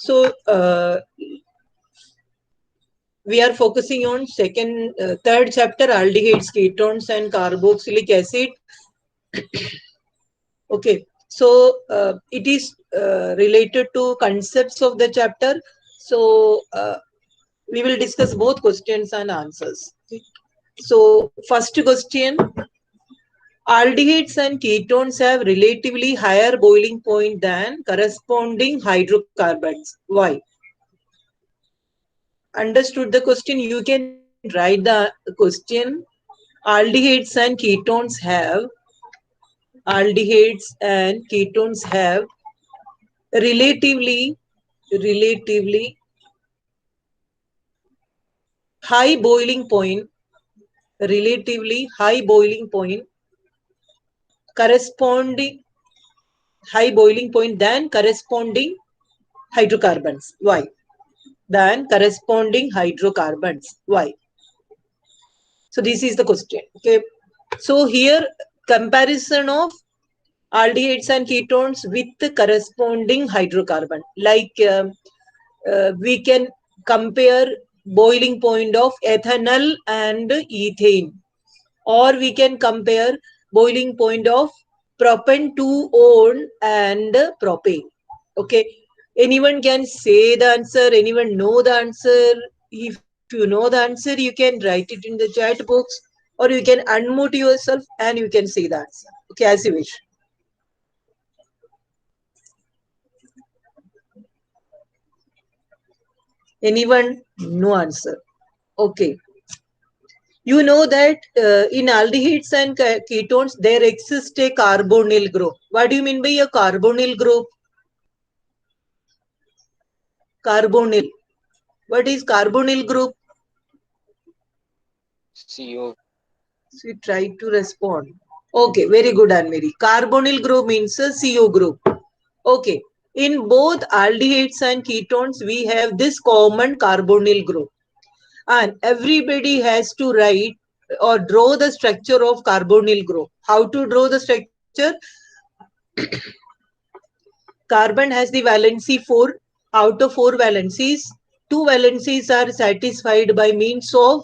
So we are focusing on third chapter, aldehydes, ketones, and carboxylic acid. Okay, so it is related to concepts of the chapter. So we will discuss both questions and answers. So first question: aldehydes and ketones have relatively higher boiling point than corresponding hydrocarbons. Why? Understood the question? You can write the question. Aldehydes and ketones have relatively high boiling point, relatively high boiling point, corresponding high boiling point than corresponding hydrocarbons. Why? Than corresponding hydrocarbons. Why? So this is the question. Okay. So here comparison of aldehydes and ketones with the corresponding hydrocarbon. Like we can compare boiling point of ethanol and ethane, or we can compare boiling point of propane 2-one and propane. Okay, anyone can say the answer, anyone know the answer? If you know the answer, you can write it in the chat box, or you can unmute yourself and you can say the answer. Okay, as you wish. Anyone? No answer. Okay. You know that in aldehydes and ketones, there exists a carbonyl group. What do you mean by a carbonyl group? Carbonyl. What is carbonyl group? CO. So you try to respond. Okay, very good, Anmeri. Carbonyl group means a CO group. Okay. In both aldehydes and ketones, we have this common carbonyl group. And everybody has to write or draw the structure of carbonyl group. How to draw the structure? Carbon has the valency 4. Out of 4 valencies, 2 valencies are satisfied by means of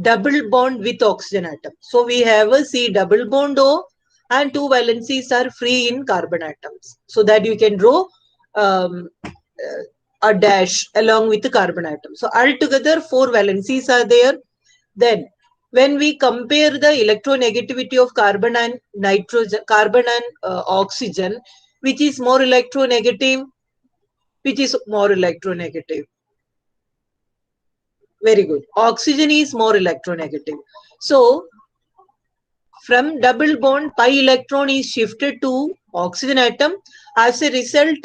double bond with oxygen atom. So we have a C double bond O, and 2 valencies are free in carbon atoms. So that you can draw a dash along with the carbon atom. So altogether 4 valencies are there. Then when we compare the electronegativity of carbon and nitrogen, carbon and oxygen, which is more electronegative? Which is more electronegative? Very good. Oxygen is more electronegative. So from double bond, pi electron is shifted to oxygen atom. As a result,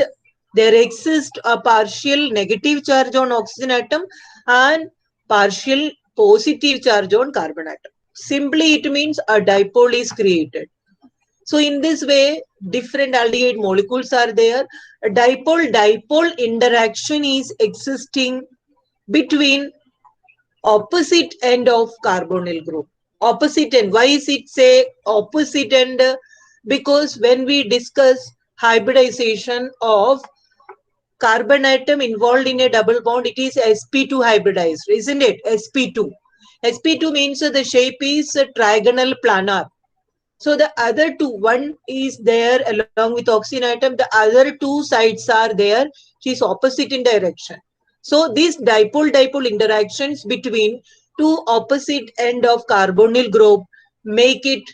there exists a partial negative charge on oxygen atom and partial positive charge on carbon atom. Simply, it means a dipole is created. So in this way, different aldehyde molecules are there. A dipole-dipole interaction is existing between opposite end of carbonyl group. Opposite end. Why is it say opposite end? Because when we discuss hybridization of carbon atom involved in a double bond, it is sp2 hybridized, isn't it? sp2. sp2 means the shape is trigonal planar. So the other two, one is there along with oxygen atom, the other two sides are there, which is opposite in direction. So these dipole-dipole interactions between two opposite end of carbonyl group make it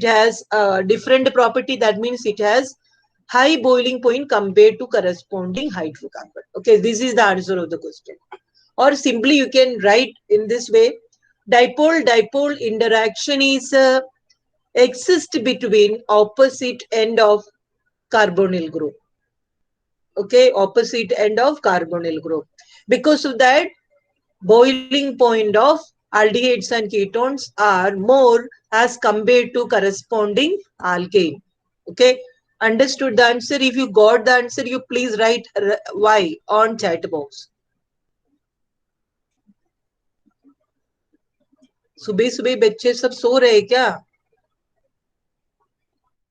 has a different property. That means it has high boiling point compared to corresponding hydrocarbon. Okay, this is the answer of the question. Or simply you can write in this way: dipole-dipole interaction is exist between opposite end of carbonyl group. Okay, opposite end of carbonyl group. Because of that, boiling point of aldehydes and ketones are more as compared to corresponding alkane. Okay, understood the answer? If you got the answer, you please write Y on chat box. सुबह सुबह बच्चे सब सो रहे क्या?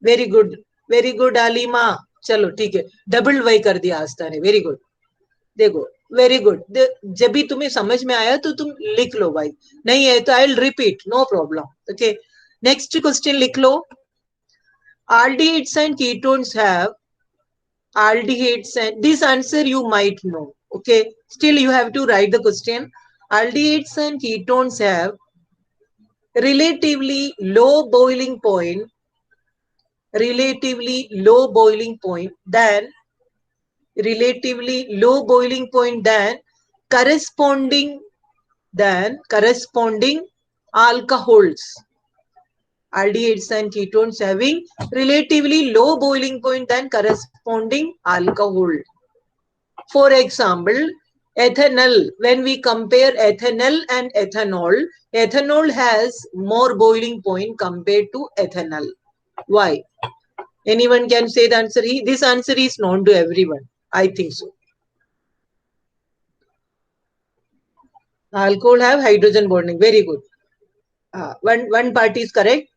Very good, Alima. चलो ठीक है, double Y कर दिया आस्था ने, वेरी गुड। देखो वेरी गुड, जब भी तुम्हें समझ में आया तो तुम लिख लो भाई, नहीं है तो I will repeat, no problem. Okay, next question लिख लो। Aldehydes and ketones have aldehydes, and this answer you might know. Okay, still you have to write the question. Aldehydes and ketones have relatively low boiling point, relatively low boiling point than relatively low boiling point corresponding corresponding alcohols. Aldehydes and ketones having relatively low boiling point than corresponding alcohol. For example, ethanol, when we compare ethanol and ethanol, ethanol has more boiling point compared to ethanol. Why? Anyone can say the answer? This answer is known to everyone. I think so. Alcohol have hydrogen bonding. Very good. One part is correct.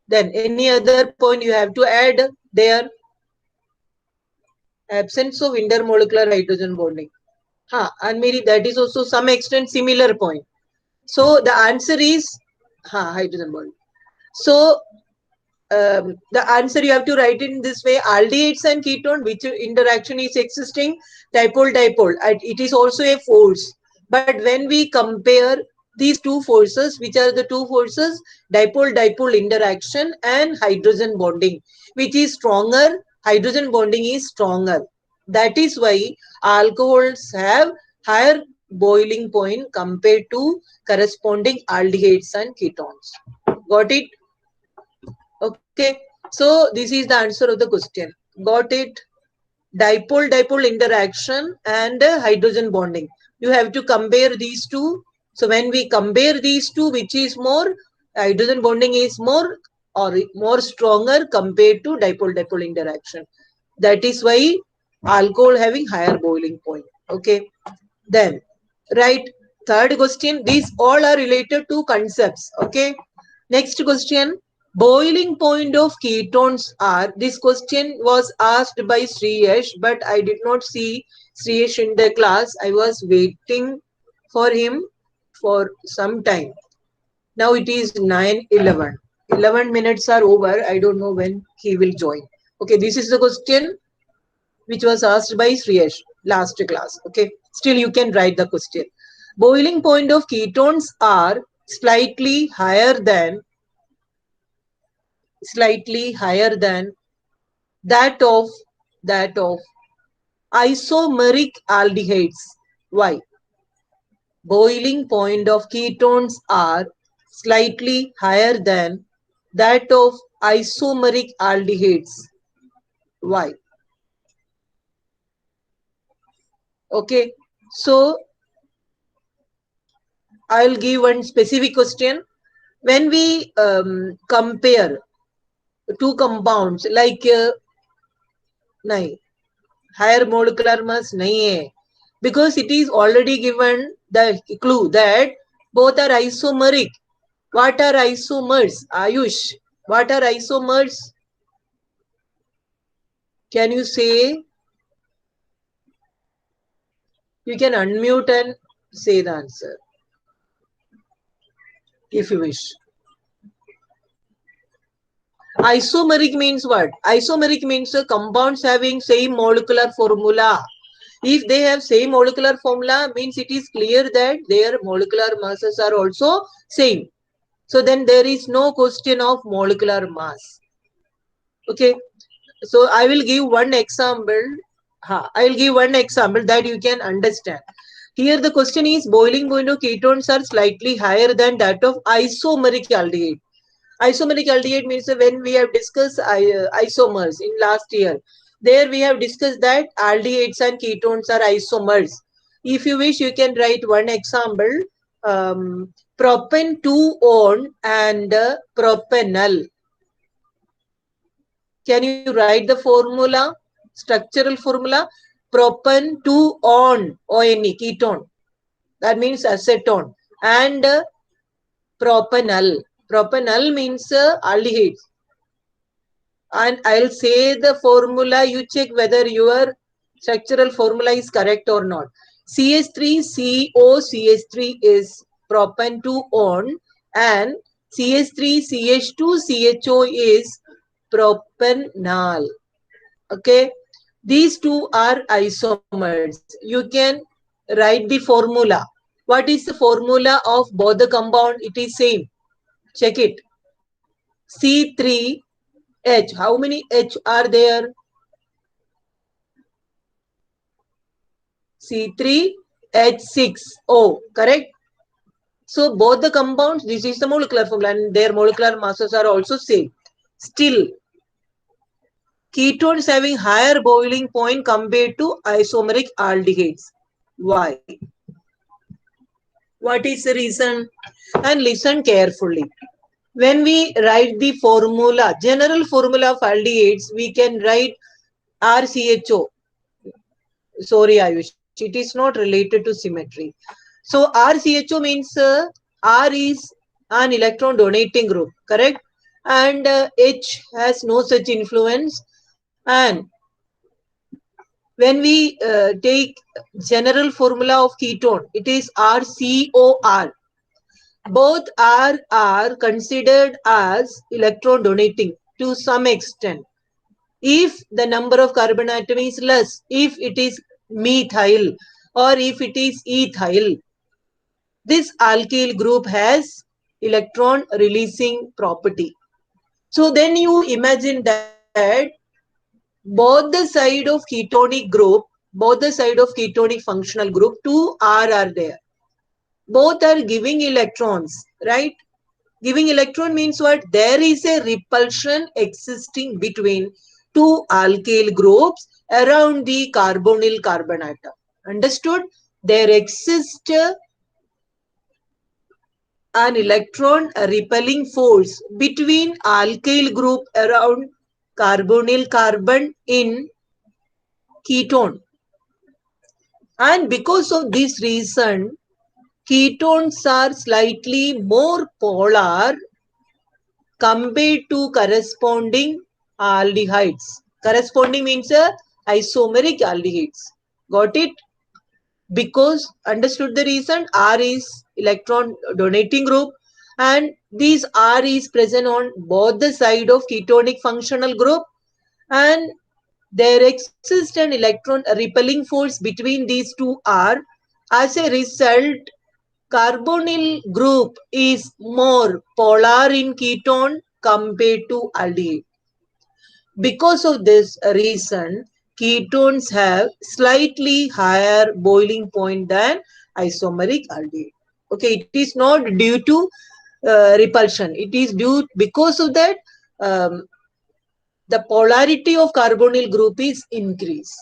Then any other point you have to add there? Absence of intermolecular hydrogen bonding. And maybe that is also some extent similar point. So the answer is hydrogen bonding. So the answer you have to write in this way: aldehydes and ketone, which interaction is existing, dipole-dipole. It is also a force. But when we compare these two forces, which are the two forces? Dipole-dipole interaction and hydrogen bonding, which is stronger. Hydrogen bonding is stronger. That is why alcohols have higher boiling point compared to corresponding aldehydes and ketones. Got it? Okay, so this is the answer of the question. Got it? Dipole-dipole interaction and hydrogen bonding. You have to compare these two. So when we compare these two, which is more, hydrogen bonding is more or more stronger compared to dipole-dipole interaction. That is why alcohol having higher boiling point. Okay, then right, third question. These all are related to concepts. Okay, next question. Boiling point of ketones are, this question was asked by Sriyesh, but I did not see Sriyesh in the class. I was waiting for him for some time. Now it is 9:11. 11 minutes are over. I don't know when he will join. Okay, this is the question which was asked by Sriyesh last class. Okay, still you can write the question. Boiling point of ketones are slightly higher than that of isomeric aldehydes. Why? Boiling point of ketones are slightly higher than that of isomeric aldehydes. Why? Okay, so I'll give one specific question. When we compare two compounds like nahi, higher molecular mass nahi hai, because it is already given the clue that both are isomeric. What are isomers? Ayush, what are isomers? Can you say? You can unmute and say the answer if you wish. Isomeric means what? Isomeric means compounds having same molecular formula. If they have same molecular formula, means it is clear that their molecular masses are also same. So then there is no question of molecular mass. Okay. So I will give one example. I will give one example that you can understand. Here the question is boiling point of ketones are slightly higher than that of isomeric aldehyde. Isomeric aldehyde means when we have discussed isomers in last year. There we have discussed that aldehydes and ketones are isomers. If you wish, you can write one example. Propan 2-on and propanol. Can you write the formula? Structural formula. Propan 2-on, O-N-E, ketone. That means acetone. And propanol. Propanol means aldehydes. and I'll say the formula. You check whether your structural formula is correct or not. CH3COCH3 is propan-2-on and CH3CH2CHO is propanol. Okay, these two are isomers. You can write the formula. What is the formula of both the compound? It is same. Check it. C3H. How many H are there? C3H6O. Correct? So both the compounds, this is the molecular formula and their molecular masses are also same. Still, ketones having higher boiling point compared to isomeric aldehydes. Why? What is the reason? And listen carefully. When we write the formula, general formula of aldehydes, we can write RCHO. Sorry, Ayush, it is not related to symmetry. So RCHO means R is an electron donating group, correct? And H has no such influence. And when we take general formula of ketone, it is RCOR. Both are considered as electron donating to some extent. If the number of carbon atom is less, if it is methyl or if it is ethyl, this alkyl group has electron releasing property. So then you imagine that both the side of ketonic group, both the side of ketonic functional group, two R are there. Both are giving electrons, right? Giving electron means what? There is a repulsion existing between two alkyl groups around the carbonyl carbon atom. Understood? There exists an electron repelling force between alkyl group around carbonyl carbon in ketone. And because of this reason, ketones are slightly more polar compared to corresponding aldehydes. Corresponding means isomeric aldehydes. Got it? Because understood the reason, R is electron donating group and this R is present on both the side of ketonic functional group and there exists an electron repelling force between these two R. As a result, carbonyl group is more polar in ketone compared to aldehyde. Because of this reason, ketones have slightly higher boiling point than isomeric aldehyde. Okay, it is not due to repulsion. It is due because of that the polarity of carbonyl group is increased.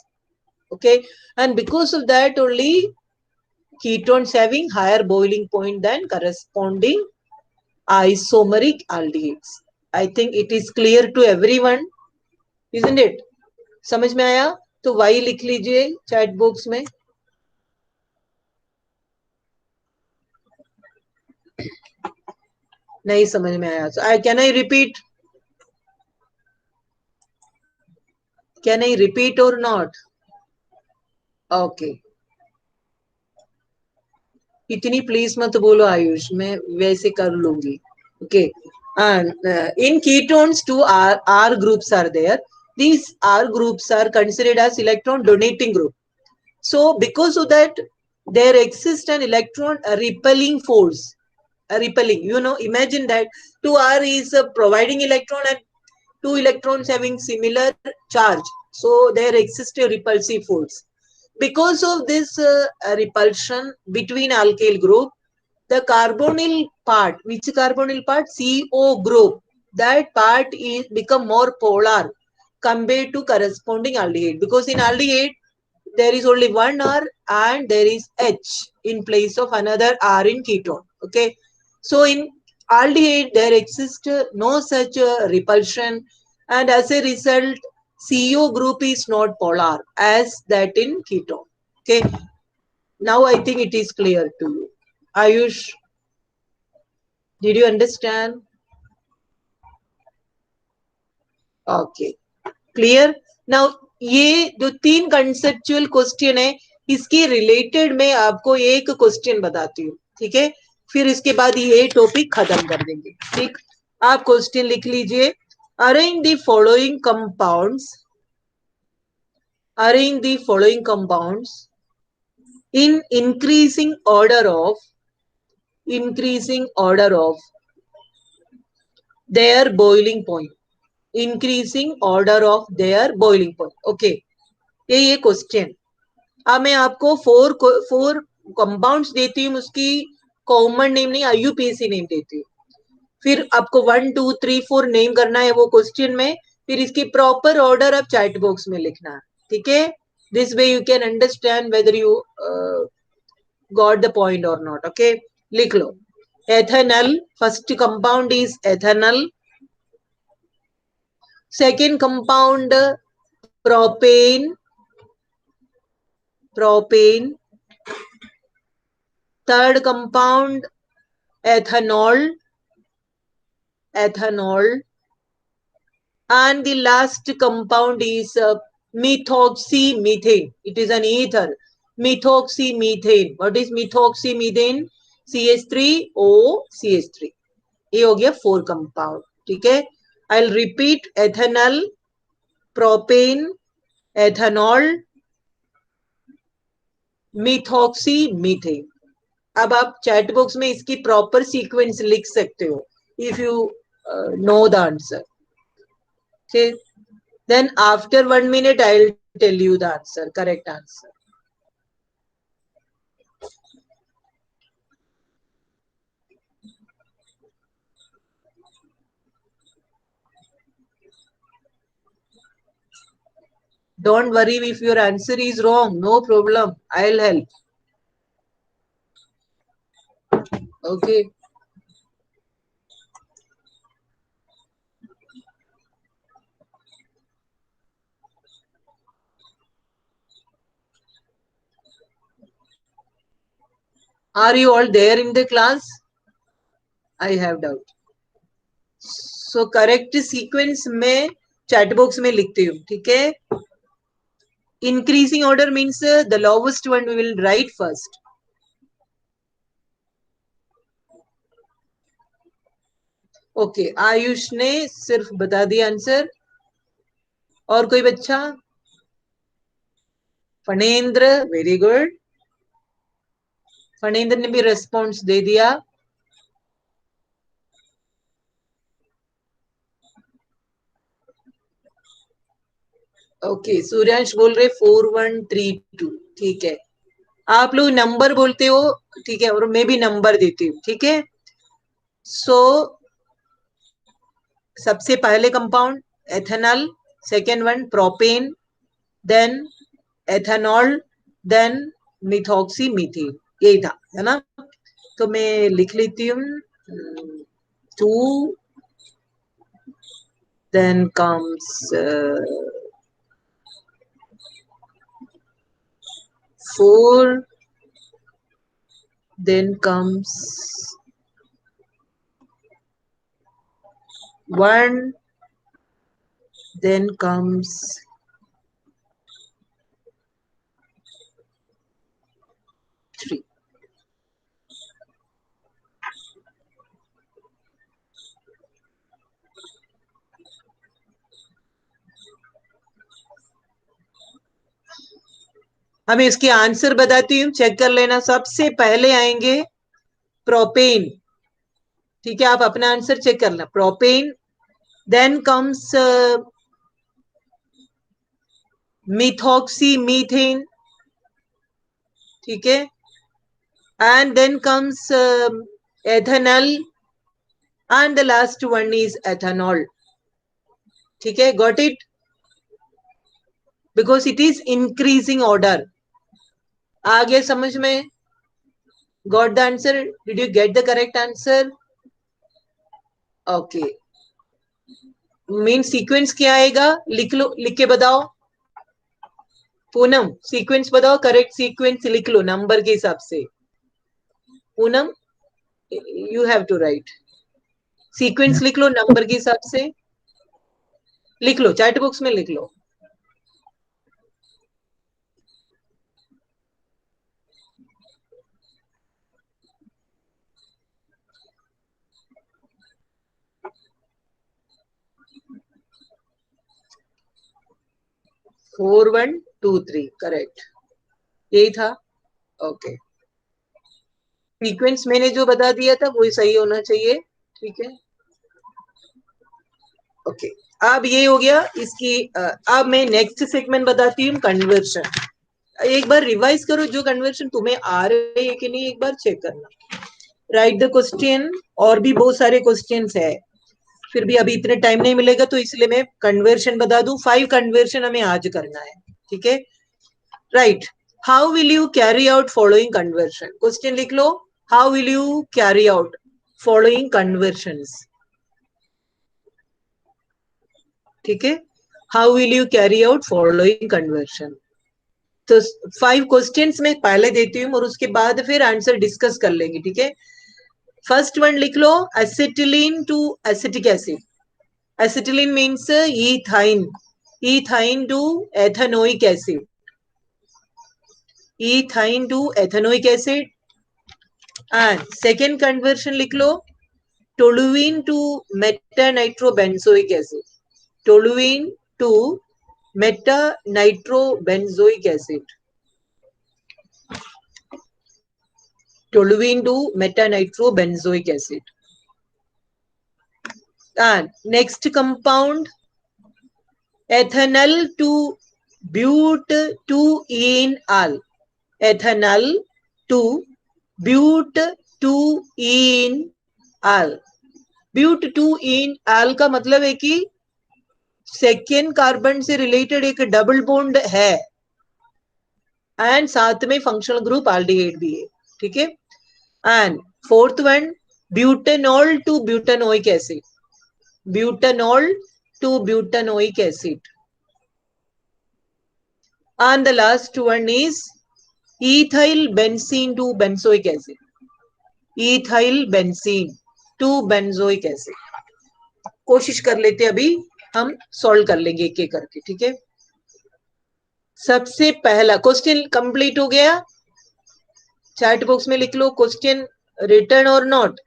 Okay, and because of that only ketones having higher boiling point than corresponding isomeric aldehydes. I think it is clear to everyone, isn't it? समझ में आया? तो Y लिख लीजिए chat box में. नहीं समझ में आया. So, can I repeat? Can I repeat or not? Okay. इतनी प्लीज मत बोलो आयुष, मैं वैसे कर लूंगी. Okay. And in ketones, two R groups are there. These R groups are considered as electron donating group. So because of that, there exists an electron repelling force. Repelling, imagine that 2R is providing electron and two electrons having similar charge. So there exists a repulsive force. Because of this repulsion between alkyl group, the carbonyl part, which carbonyl part? CO group, that part is become more polar compared to corresponding aldehyde. Because in aldehyde, there is only one R and there is H in place of another R in ketone. Okay. So in aldehyde, there exists no such repulsion and as a result, CO group is not polar as that in ketone. Okay. Now I think it is clear to you. Ayush, did you understand? Okay, clear. Now ये जो 3 conceptual question है, इसके related मैं आपको एक question बताती हूँ, ठीक है। फिर इसके बाद ये टॉपिक खत्म कर देंगे, ठीक। आप क्वेश्चन लिख लीजिए। Arrange the following compounds, arrange the following compounds in increasing order of their boiling point, increasing order of their boiling point. Okay, ये क्वेश्चन। अब मैं आपको फोर कंपाउंड्स देती हूँ, उसकी कॉमन नेम नहीं, आईयूपीएसी नेम देती हूँ। फिर आपको 1 2 3 4 नेम करना है वो क्वेश्चन में, फिर इसकी प्रॉपर ऑर्डर आप चैट बॉक्स में लिखना, ठीक है। This way you can understand whether you got the point or not. Okay, लिख लो। ethanol, first compound is ethanol. Second compound propane, propane. Third compound ethanol, ethanol. And the last compound is methoxymethane. It is an ether. Methoxymethane. What is methoxymethane? CH3O CH3. ये हो गया 4 compound, ठीक है। आई will repeat, ethanol, propane, ethanol, methoxy methane. अब आप chat box में इसकी proper sequence लिख सकते हो if you know the answer. Then after 1 minute I will tell you the answer, correct answer. Don't worry if your answer is wrong, no problem, I'll help. Okay. Are you all there in the class? I have doubt. So correct sequence में chat box में लिखती हूँ, ठीक है। Increasing order means the lowest one we will write first. Okay, Ayush ने सिर्फ बता दिया आंसर। और कोई बच्चा? फणेंद्र, वेरी गुड। फणेंद्र ने भी रेस्पॉन्स दे दिया। ओके, सूर्यांश बोल रहे 4132, ठीक है। आप लोग नंबर बोलते हो, ठीक है, और मैं भी नंबर देती हूँ, ठीक है। सो सबसे पहले compound ethanol, second one propane, then ethanol, then methoxy methane, यही था, है ना। तो मैं लिख लेती हूँ 2, then comes 4, then comes 1, then comes 3. हमें इसके आंसर बताती हूँ, चेक कर लेना। सबसे पहले आएंगे प्रोपेन, ठीक है। आप अपना आंसर चेक करना, propane, then comes methoxy methane, ठीक है, and then comes ethanol, and the last one is ethanol, ठीक है। Got it? Because it is increasing order. आगे समझ में? Got the answer? Did you get the correct answer? Okay, main sequence क्या आएगा? लिख लो, लिख के बताओ। पूनम, सीक्वेंस बताओ, करेक्ट सीक्वेंस लिख लो नंबर के हिसाब से। Poonam, you have to right sequence, लिख लो नंबर के हिसाब से। लिख लो, चैट बॉक्स में लिख लो। Four one two three, correct, यही था। ओके, सीक्वेंस मैंने जो बता दिया था वही सही होना चाहिए, ठीक है। ओके, अब ये हो गया इसकी। अब मैं नेक्स्ट सेगमेंट बताती हूँ, कन्वर्शन। एक बार रिवाइज करो, जो कन्वर्शन तुम्हें आ रहे हैं कि नहीं एक बार चेक करना। राइट द क्वेश्चन, और भी बहुत सारे क्वेश्चंस है, फिर भी अभी इतने टाइम नहीं मिलेगा तो इसलिए मैं कन्वर्शन बता दूं। 5 कन्वर्शन हमें आज करना है, ठीक है। Right, how will you carry out following conversion? Question लिख लो, how will you carry out following conversions, ठीक है। How will you carry out following conversion? तो 5 क्वेश्चंस में पहले देती हूँ और उसके बाद फिर आंसर डिस्कस कर लेंगे, ठीक है। फर्स्ट वन लिख लो, acetylene to acetic acid. Acetylene means ethyne, ethyne to ethanoic acid, ethyne to ethanoic acid. And second conversion लिख लो, toluene to meta nitrobenzoic acid, toluene to meta nitrobenzoic acid, toluene to metanitrobenzoic acid. And next compound, ethanol to but2-enal, ethanol to but2-enal. but2-enal का मतलब है कि second carbon से related एक double bond है and साथ में फंक्शनल ग्रुप एल्डिहाइड भी है, ठीक है। And fourth one, butanol to butanoic acid, butanol to butanoic acid. And the last one is ethyl benzene to benzoic acid, ethyl benzene to benzoic acid. कोशिश कर लेते, अभी हम सॉल्व कर लेंगे एक एक करके, ठीक है। सबसे पहला क्वेश्चन कंप्लीट हो गया, चैट बॉक्स में लिख लो क्वेश्चन रिटर्न और नॉट,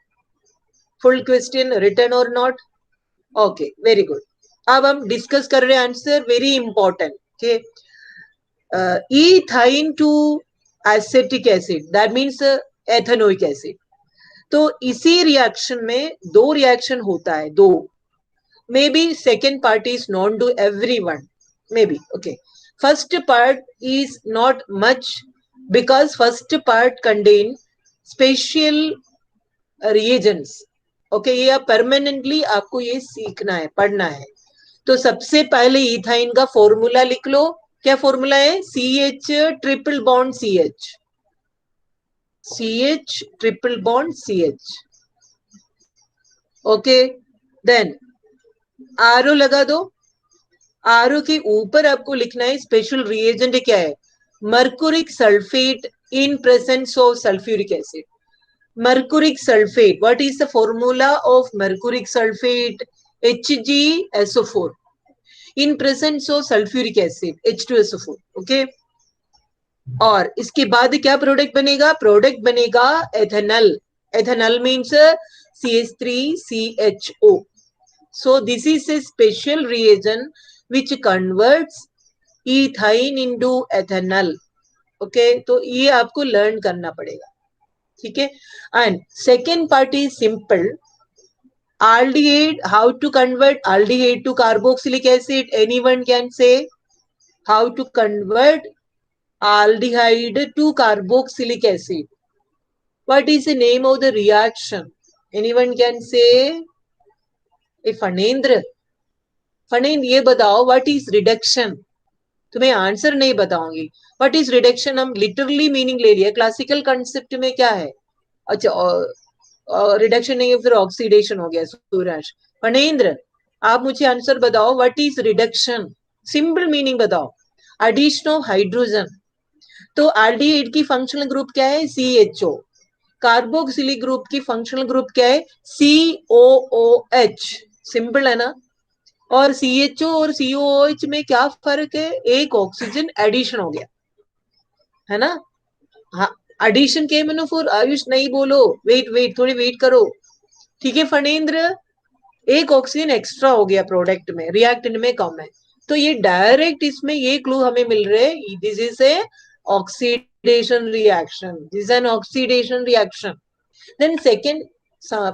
फुल क्वेश्चन रिटर्न और नॉट। Okay, very good. अब हम डिस्कस कर रहे हैं आंसर, वेरी इंपॉर्टेंट, ठीक है। Ethyne to acetic acid, that means ethanoic acid. तो इसी रिएक्शन में दो रिएक्शन होता है, दो, may be second part is known to everyone, may be, okay. First part is not much because first part contain special reagents, okay. ये आप permanently आपको ये सीखना है, पढ़ना है। तो सबसे पहले इथाइन का फॉर्मूला लिख लो। क्या फॉर्मूला है? CH triple bond CH, CH triple bond CH, okay. Then RO लगा दो, आरओ के ऊपर आपको लिखना है स्पेशल रिएजेंट क्या है, mercuric sulphate in presence of sulphuric acid. Mercuric sulphate, what is the formula of mercuric sulphate? HgSO4 in presence of sulfuric acid, H2SO4, okay. और इसके बाद क्या प्रोडक्ट बनेगा? प्रोडक्ट बनेगा ethanol, ethanol means CH3CHO. So this is a special reagent which converts ethane into ethanol, okay. तो ये आपको learn करना पड़ेगा, ठीक है। And second part is simple, aldehyde, how to convert aldehyde to carboxylic acid? Anyone can say how to convert aldehyde to carboxylic acid? What is the name of the reaction? Anyone can say? फणेंद्र, फणेंद्र ये बताओ, what is reduction? तुम्हें answer नहीं बताऊंगी, what is reduction हम literally meaning ले लिया, classical concept में क्या है? अच्छा, रिडक्शन नहीं है, फिर ऑक्सीडेशन हो गया। सूरज, फणेंद्र आप मुझे आंसर बताओ, what is reduction? Simple meaning बताओ, एडिशन ऑफ हाइड्रोजन। तो एल्डिहाइड की फंक्शनल ग्रुप क्या है? CHO। कार्बोक्सिलिक ग्रुप की फंक्शनल ग्रुप क्या है? COOH। सिंपल है ना? और CHO और COOH में क्या फर्क है, एक ऑक्सीजन एडिशन हो गया है ना। हाँ, एडिशन के MnO4, आयुष नहीं बोलो, वेट वेट थोड़ी वेट करो, ठीक है फणेंद्र, एक ऑक्सीजन एक्स्ट्रा हो गया प्रोडक्ट में, रिएक्टेंट में कम है, तो ये डायरेक्ट इसमें ये क्लू हमें मिल रहे हैं, this is a oxidation reaction, this an oxidation reaction. Then second,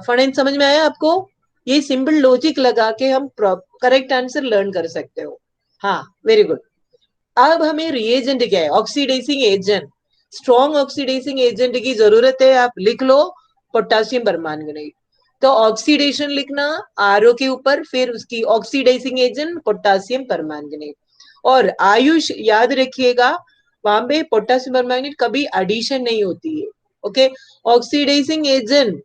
Phanendra समझ में आया आपको, ये सिंपल लॉजिक लगा के हम करेक्ट आंसर लर्न कर सकते हो। हाँ वेरी गुड। अब हमें रिएजेंट क्या है, oxidising agent, strong oxidising agent की जरूरत है, आप लिख लो पोटासियम परमांगनेट। तो ऑक्सीडेशन लिखना आरओ के ऊपर, फिर उसकी ऑक्सीडाइजिंग एजेंट पोटासियम परमांगनेट। और आयुष याद रखिएगा, वहां पे पोटासियम परमांगनेट कभी एडिशन नहीं होती है, ओके। ऑक्सीडाइजिंग एजेंट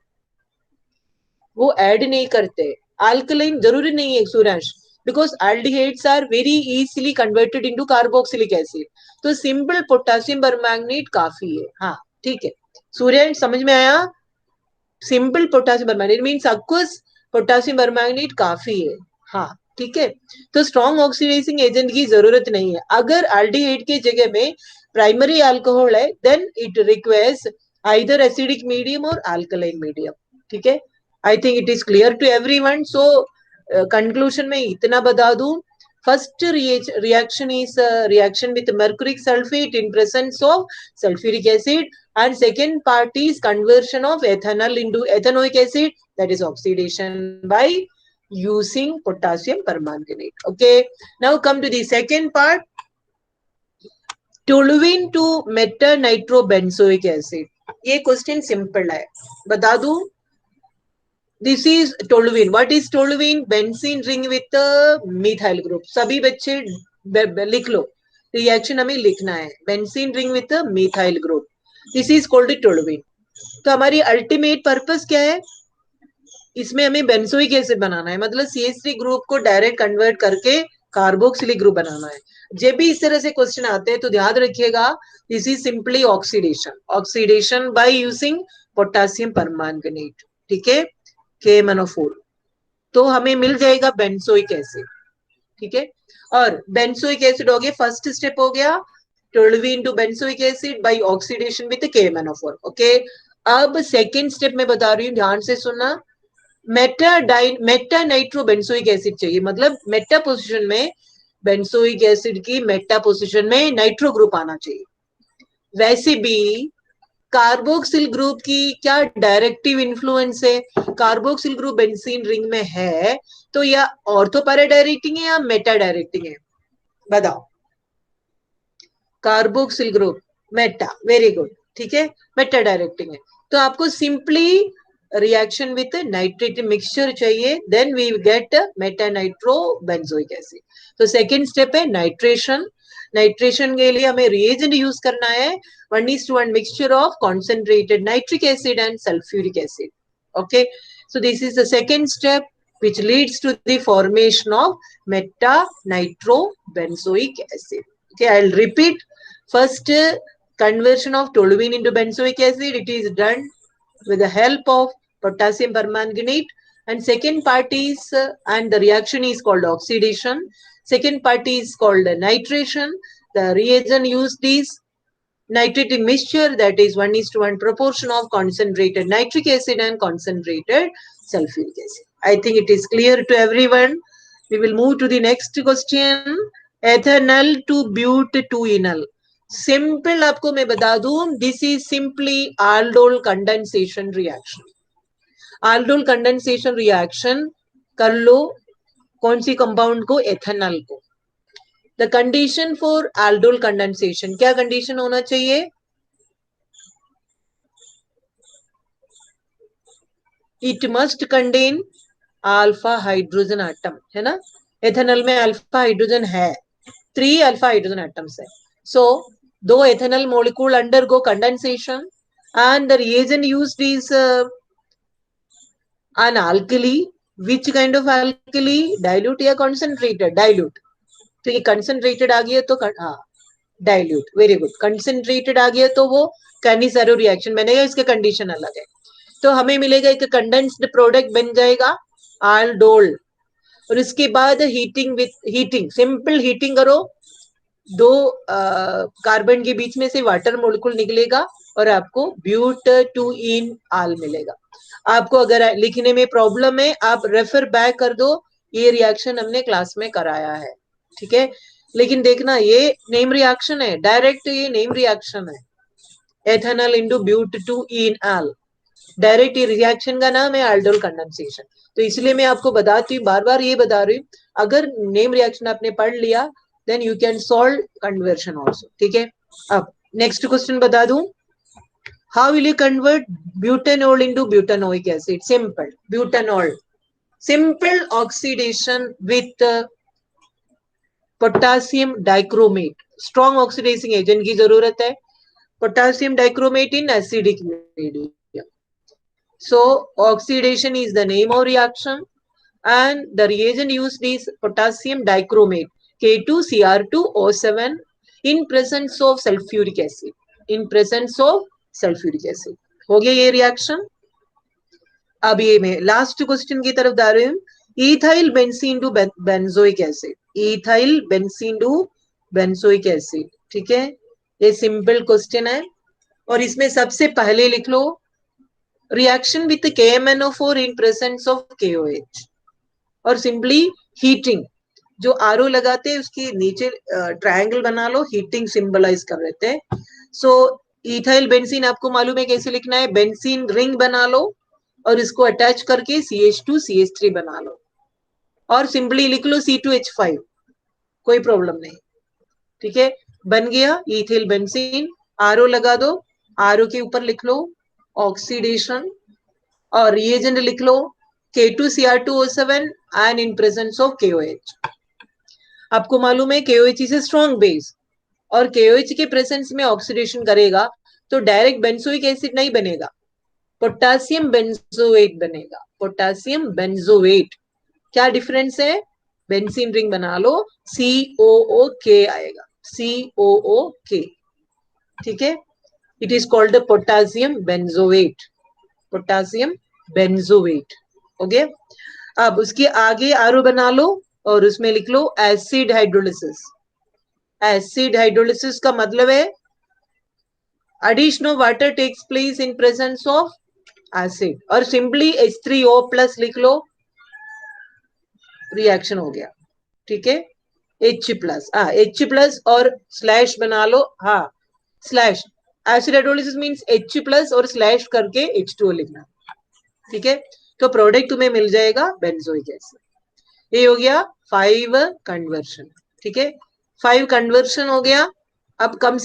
वो ऐड नहीं करते, अल्कलाइन जरूरी नहीं है Suryansh, because aldehydes are very easily converted into carboxylic acid, तो सिंपल पोटासियम परमैंगनेट काफी है। हाँ ठीक है सूर्यांश, समझ में आया, simple potassium permanganate means aqueous potassium permanganate काफी है। हाँ ठीक है, तो स्ट्रॉन्ग ऑक्सीडाइजिंग एजेंट की जरूरत नहीं है। अगर एल्डिहाइड के जगह में प्राइमरी अल्कोहल है, then it requires either acidic medium और अल्कलाइन मीडियम, ठीक है। I think it is clear to everyone. So conclusion में इतना बता दूं, first reaction is reaction with mercuric sulfate in presence of sulfuric acid, and second part is conversion of ethanol into ethanoic acid, that is oxidation by using potassium permanganate. Okay, now come to the second part, toluene to meta nitrobenzoic acid. ये question simple है, बता दूं, this is toluene, what is toluene, benzene ring with methyl group, सभी बच्चे लिख लो, reaction हमें लिखना है, benzene ring with methyl group, this is called toluene. तो हमारी अल्टीमेट पर्पस क्या है, इसमें हमें बेंजोइक एसिड बनाना है, मतलब CH3 ग्रुप को डायरेक्ट कन्वर्ट करके कार्बोक्सिलिक ग्रुप बनाना है। जब भी इस तरह से क्वेश्चन आते हैं तो ध्यान रखिएगा, this is simply oxidation, oxidation by using potassium permanganate, ठीक है, KMnO4, तो हमें मिल जाएगा बेंजोइक एसिड, ठीक है। और बेंजोइक एसिड हो गया, फर्स्ट स्टेप हो गया, toluene to benzoic acid by oxidation with KMnO4, okay. अब सेकेंड स्टेप में बता रही हूँ, ध्यान से सुनना, मेटा नाइट्रो बेंजोइक एसिड चाहिए, मतलब मेटा पोजीशन में बेंजोइक एसिड की मेटा पोजीशन में नाइट्रो ग्रुप आना चाहिए। वैसे भी कार्बोक्सिल ग्रुप की क्या डायरेक्टिव इन्फ्लुएंस है, कार्बोक्सिल ग्रुप बेंजीन रिंग में है, तो या ऑर्थो पैरा डायरेक्टिंग है या मेटा डायरेक्टिंग है, बताओ। Carboxyl group meta, very good, ठीक है, मेटा डायरेक्टिंग है, तो आपको simply reaction with nitrate mixture चाहिए, then we get meta nitro benzoic acid. तो सेकेंड स्टेप है नाइट्रेशन, नाइट्रेशन के लिए हमें रिएजेंट यूज करना है 1:1 mixture of concentrated nitric acid and sulfuric acid, okay. So this is the second step which leads to the formation of meta nitro benzoic acid, okay. I'll repeat, first conversion of toluene into benzoic acid, it is done with the help of potassium permanganate, and second part is and the reaction is called oxidation, second part is called nitration, the reagent used is nitrating mixture, that is 1:1 proportion of concentrated nitric acid and concentrated sulfuric acid. I think it is clear to everyone. We will move to the next question, ethanol to but2-enol, simple आपको मैं बता दूं, this is simply aldol condensation reaction, aldol condensation reaction कर लो, कौन सी compound को, ethanol को। The condition for aldol condensation, क्या कंडीशन होना चाहिए, it must contain alpha hydrogen atom, है ना, एथेनॉल में अल्फा हाइड्रोजन है, 3 अल्फा हाइड्रोजन एटम्स है। सो दो ethanol molecule undergo condensation and the reagent used is an alkali, which kind of alkali, dilute या concentrated, dilute, तो ये concentrated आ गया तो हाँ dilute, वेरी गुड, concentrated आ गया तो वो कैनिसेरो रिएक्शन बनेगा, इसके कंडीशन अलग है। तो हमें मिलेगा एक कंडेंस्ड प्रोडक्ट बन जाएगा aldol, और उसके बाद हीटिंग सिंपल हीटिंग करो, दो कार्बन के बीच में से वाटर मोलिक्यूल निकलेगा और आपको ब्यूट-टू-ईन आल मिलेगा। आपको अगर लिखने में प्रॉब्लम है आप रेफर बैक कर दो, ये रिएक्शन हमने क्लास में कराया है, ठीक है। लेकिन देखना ये नेम रिएक्शन है, डायरेक्ट ये नेम रिएक्शन है, एथेनॉल इंटू ब्यूट-टू-ईन आल, डायरेक्ट रिएक्शन का नाम है aldol कंडेंसेशन। तो इसलिए मैं आपको बताती हूँ, बार बार ये बता रही हूँ, अगर नेम रिएक्शन आपने पढ़ लिया then you can solve conversion also, ठीक है। अब नेक्स्ट क्वेश्चन बता दूं, how will you convert butanol into butanoic acid? Simple, butanol simple oxidation with potassium dichromate, strong oxidising agent की जरूरत है, potassium dichromate in acidic medium. So oxidation is the name of reaction and the reagent used is potassium dichromate K2Cr2O7 in presence of sulfuric acid, in presence of sulfuric acid। हो गया ये reaction. अब ये मैं last question की तरफ जा रही हूँ, ethyl benzene to benzoic acid, ethyl benzene to benzoic acid, ठीक है। ये सिंपल क्वेश्चन है और इसमें सबसे पहले लिख लो reaction with KMnO4 in presence of KOH और सिंपली हीटिंग, जो आरओ लगाते हैं उसकी नीचे ट्रायंगल बना लो, हीटिंग सिंबलाइज कर देते हैं। सो इथाइल बेंजीन आपको मालूम है कैसे लिखना है, बेंजीन रिंग बना लो और इसको अटैच करके CH2CH3 बना लो और सिंपली लिख लो C2H5, कोई प्रॉब्लम नहीं, ठीक है। बन गया इथाइल बेंजीन, आरओ लगा दो, आरओ के ऊपर लिख लो ऑक्सीडेशन और रिएजेंट लिख लो K2Cr2O7 and in presence of KOH। आपको मालूम है KOH is a strong base और KOH के प्रेजेंस में ऑक्सीडेशन करेगा तो डायरेक्ट बेंजोइक एसिड नहीं बनेगा, पोटासियम बेंजोएट बनेगा, पोटासियम बेंजोएट। क्या डिफरेंस है, बेंजीन रिंग बना लो, COOK आएगा, COOK, ठीक है। It is called potassium benzoate, potassium benzoate, okay. अब उसके आगे आरओ बना लो और उसमें लिख लो एसिड हाइड्रोलिसिस। एसिड हाइड्रोलिसिस का मतलब है addition of water takes place in presence of acid और सिंपली H3O प्लस लिख लो, रिएक्शन हो गया, ठीक है। H प्लस, H प्लस और स्लैश बना लो, हाँ slash, acid hydrolysis means H plus और स्लैश करके H2O लिखना, ठीक है। तो प्रोडक्ट तुम्हें मिल जाएगा बेंजोइक एसिड। ये हो गया 5 कन्वर्शन, ठीक है, 5 कन्वर्शन हो गया। अब कम से